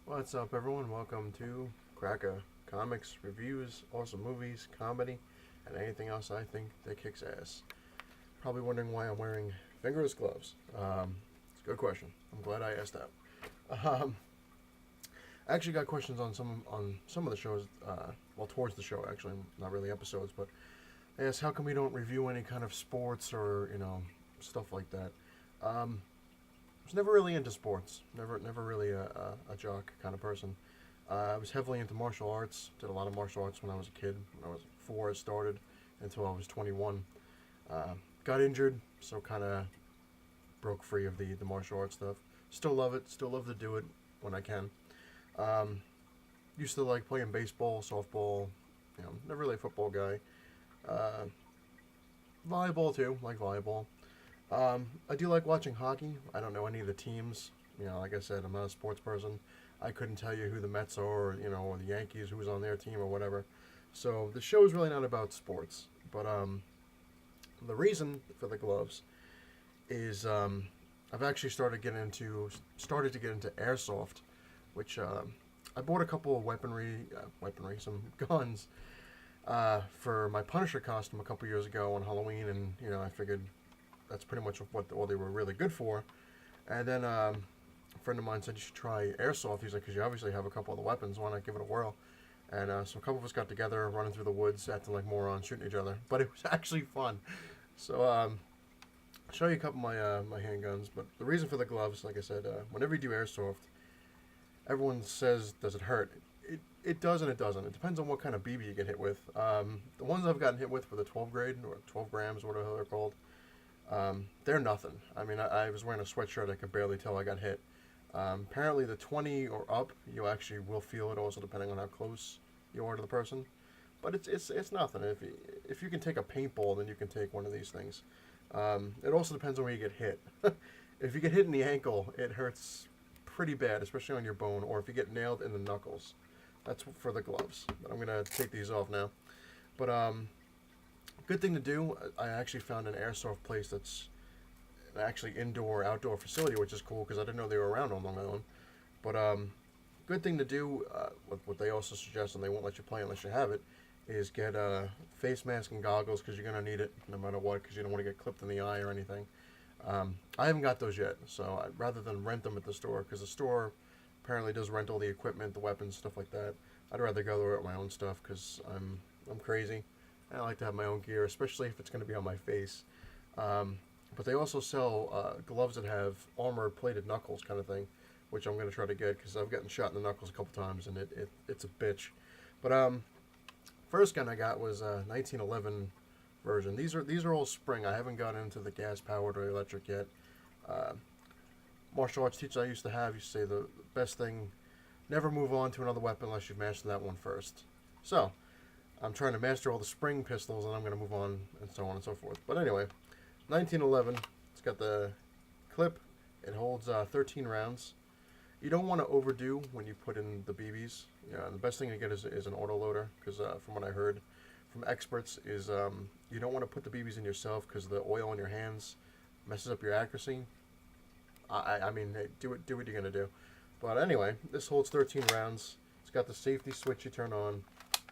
What's up, everyone? Welcome to Cracka. Comics, reviews, awesome movies, comedy, and anything else I think that kicks ass. Probably wondering why I'm wearing fingerless gloves. It's a good question. I'm glad I asked that. I actually got questions on some of the shows. Towards the show actually, not really episodes, but they asked how come we don't review any kind of sports or stuff like that. I was never really into sports. Never really a jock kind of person. I was heavily into martial arts. Did a lot of martial arts when I was a kid. When I was 4, I started until I was 21. Got injured, so kind of broke free of the martial arts stuff. Still love it. Still love to do it when I can. Used to like playing baseball, softball. Never really a football guy. Volleyball too. Like volleyball. I do like watching hockey. I don't know any of the teams. Like I said, I'm not a sports person. I couldn't tell you who the Mets are, or the Yankees, who's on their team or whatever. So the show is really not about sports. But the reason for the gloves is I've actually started to get into Airsoft, which I bought a couple of weaponry, some guns for my Punisher costume a couple years ago on Halloween, and I figured that's pretty much what all they were really good for. And then a friend of mine said you should try Airsoft. He's like, because you obviously have a couple of the weapons, why not give it a whirl? And so a couple of us got together, running through the woods, acting like morons, shooting each other. But it was actually fun. So I'll show you a couple of my handguns. But the reason for the gloves, like I said, whenever you do Airsoft, everyone says, does it hurt? It does and it doesn't. It depends on what kind of BB you get hit with. The ones I've gotten hit with for the 12 grade, or 12 grams, whatever they're called, they're nothing. I mean, I was wearing a sweatshirt. I could barely tell I got hit. Apparently, the 20 or up, you actually will feel it. Also, depending on how close you are to the person. But it's nothing. If you can take a paintball, then you can take one of these things. It also depends on where you get hit. If you get hit in the ankle, it hurts pretty bad, especially on your bone. Or if you get nailed in the knuckles, that's for the gloves. But I'm gonna take these off now. But good thing to do. I actually found an Airsoft place that's actually indoor-outdoor facility, which is cool because I didn't know they were around on Long Island. But good thing to do. What they also suggest, and they won't let you play unless you have it, is get a face mask and goggles because you're gonna need it no matter what, because you don't want to get clipped in the eye or anything. I haven't got those yet, so rather than rent them at the store, because the store apparently does rent all the equipment, the weapons, stuff like that. I'd rather go there with my own stuff because I'm crazy. I like to have my own gear, especially if it's going to be on my face. But they also sell gloves that have armor-plated knuckles kind of thing, which I'm going to try to get because I've gotten shot in the knuckles a couple times, and it's a bitch. But first gun I got was a 1911 version. These are all spring. I haven't gotten into the gas-powered or electric yet. Martial arts teachers I used to say the best thing, never move on to another weapon unless you've mastered that one first. So I'm trying to master all the spring pistols, and I'm going to move on, and so on and so forth. But anyway, 1911, it's got the clip. It holds 13 rounds. You don't want to overdo when you put in the BBs. The best thing to get is an autoloader, because from what I heard from experts is you don't want to put the BBs in yourself because the oil in your hands messes up your accuracy. I mean, hey, do what you're going to do. But anyway, this holds 13 rounds. It's got the safety switch you turn on,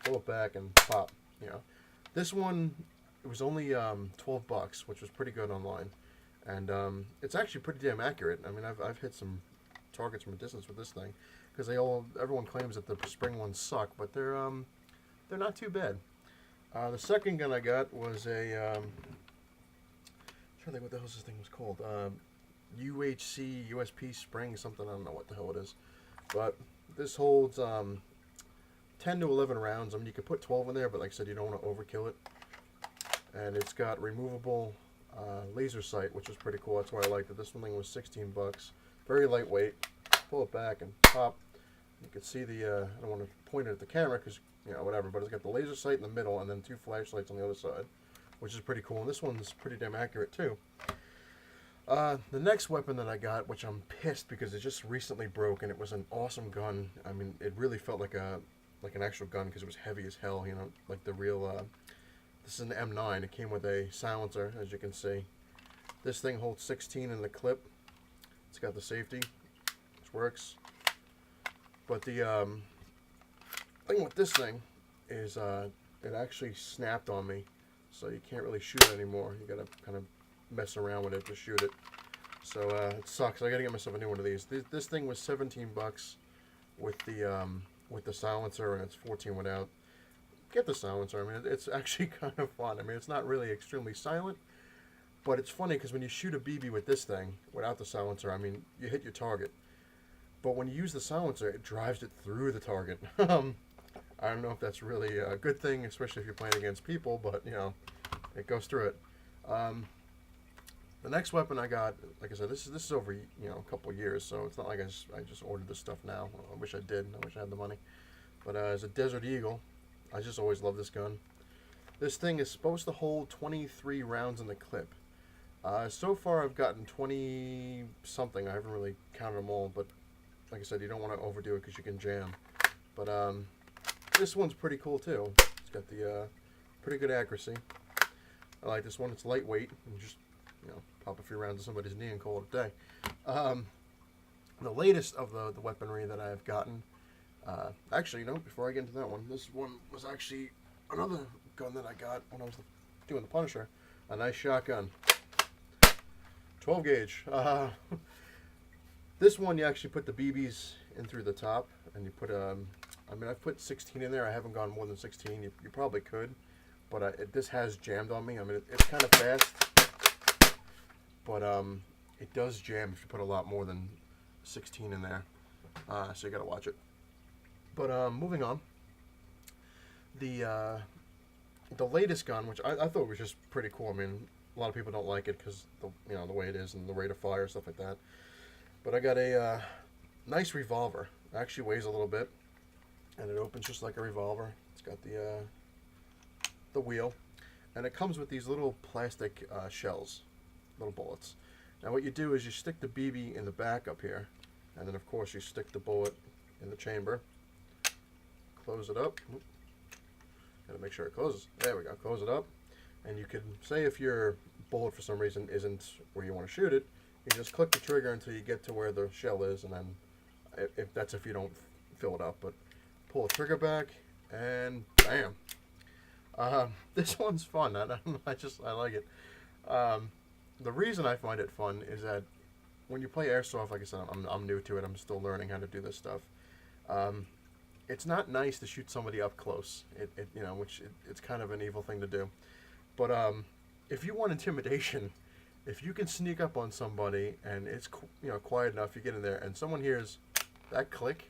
pull it back, and pop. This one, it was only $12, which was pretty good online, and it's actually pretty damn accurate. I mean, I've hit some targets from a distance with this thing, because everyone claims that the spring ones suck, but they're not too bad. The second gun I got was a I'm trying to think what the hell this thing was called. UHC USP spring something. I don't know what the hell it is, but this holds 10 to 11 rounds. I mean, you could put 12 in there, but like I said, you don't want to overkill it. And it's got removable laser sight, which is pretty cool. That's why I liked it. This one thing was $16. Very lightweight. Pull it back and pop. You can see the, I don't want to point it at the camera because, whatever, but it's got the laser sight in the middle and then 2 flashlights on the other side, which is pretty cool. And this one's pretty damn accurate too. The next weapon that I got, which I'm pissed because it just recently broke, and it was an awesome gun. I mean, it really felt like an actual gun because it was heavy as hell, like the real, this is an M9. It came with a silencer, as you can see. This thing holds 16 in the clip. It's got the safety, which works. But the thing with this thing is it actually snapped on me, so you can't really shoot it anymore. You gotta kind of mess around with it to shoot it. So it sucks. I gotta get myself a new one of these. This thing was $17 with the silencer, and it's 14 without. Get the silencer. I mean, it's actually kind of fun. I mean, it's not really extremely silent, but it's funny because when you shoot a BB with this thing without the silencer, I mean, you hit your target. But when you use the silencer, it drives it through the target. I don't know if that's really a good thing, especially if you're playing against people, but, you know, it goes through it. The next weapon I got, like I said, this is over, you know, a couple of years, so it's not like I just ordered this stuff now. I wish I did. I wish I had the money. But it's a Desert Eagle. I just always love this gun. This thing is supposed to hold 23 rounds in the clip. So far I've gotten 20-something. I haven't really counted them all, but like I said, you don't want to overdo it because you can jam. But this one's pretty cool too. It's got the pretty good accuracy. I like this one. It's lightweight. And just, you know, pop a few rounds to somebody's knee and call it a day. The latest of the weaponry that I've gotten, actually, no, before I get into that one, this one was actually another gun that I got when I was doing the Punisher. A nice shotgun. 12 gauge. This one you actually put the BBs in through the top, and you put I mean, I've put 16 in there. I haven't gone more than 16. You probably could, but this has jammed on me. I mean, it's kind of fast, but it does jam if you put a lot more than 16 in there. So you gotta watch it. But moving on, the latest gun, which I thought was just pretty cool. I mean, a lot of people don't like it because the way it is and the rate of fire, stuff like that. But I got a nice revolver. It actually weighs a little bit, and it opens just like a revolver. It's got the wheel, and it comes with these little plastic shells, little bullets. Now what you do is you stick the BB in the back up here, and then of course you stick the bullet in the chamber. Close it up. Gotta make sure it closes. There we go. Close it up, and you can say if your bullet for some reason isn't where you want to shoot it, you just click the trigger until you get to where the shell is, and then if you don't fill it up, but pull the trigger back, and bam. This one's fun. I like it. The reason I find it fun is that when you play Airsoft, like I said, I'm new to it. I'm still learning how to do this stuff. It's not nice to shoot somebody up close. It's kind of an evil thing to do. But if you want intimidation, if you can sneak up on somebody and it's quiet enough, you get in there and someone hears that click,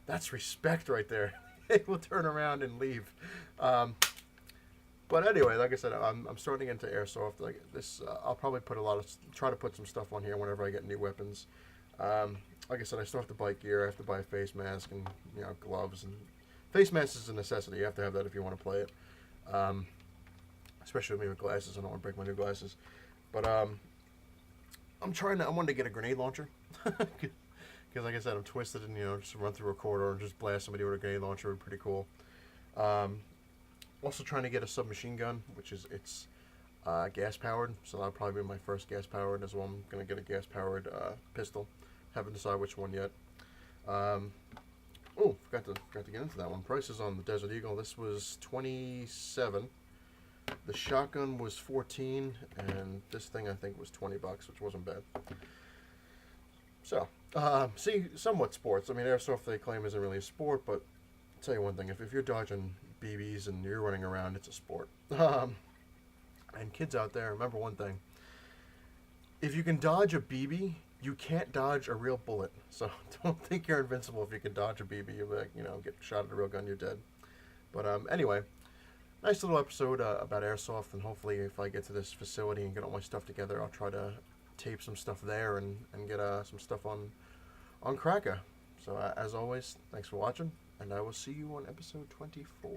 that's respect right there. They will turn around and leave. But anyway, like I said, I'm starting into Airsoft. Like this, I'll probably try to put some stuff on here whenever I get new weapons. Like I said, I still have to buy gear. I have to buy a face mask and gloves. And face mask is a necessity. You have to have that if you want to play it. Especially with me with glasses. I don't want to break my new glasses. But I wanted to get a grenade launcher. Because like I said, I'm twisted and just run through a corridor and just blast somebody with a grenade launcher would be pretty cool. Also trying to get a submachine gun, which it's gas powered, so that'll probably be my first gas powered as well. I'm gonna get a gas powered pistol. Haven't decided which one yet. Oh, forgot to get into that one. Prices on the Desert Eagle. This was $27. The shotgun was $14, and this thing I think was $20, which wasn't bad. So, somewhat sports. I mean, Airsoft they claim isn't really a sport, but I'll tell you one thing: if you're dodging BBs and you're running around, it's a sport. And kids out there, remember one thing: if you can dodge a BB, you can't dodge a real bullet. So don't think you're invincible if you can dodge a BB. You'll get shot at a real gun, you're dead. But anyway, nice little episode about Airsoft, and hopefully if I get to this facility and get all my stuff together, I'll try to tape some stuff there and get some stuff on cracka. So as always, thanks for watching, and I will see you on episode 24.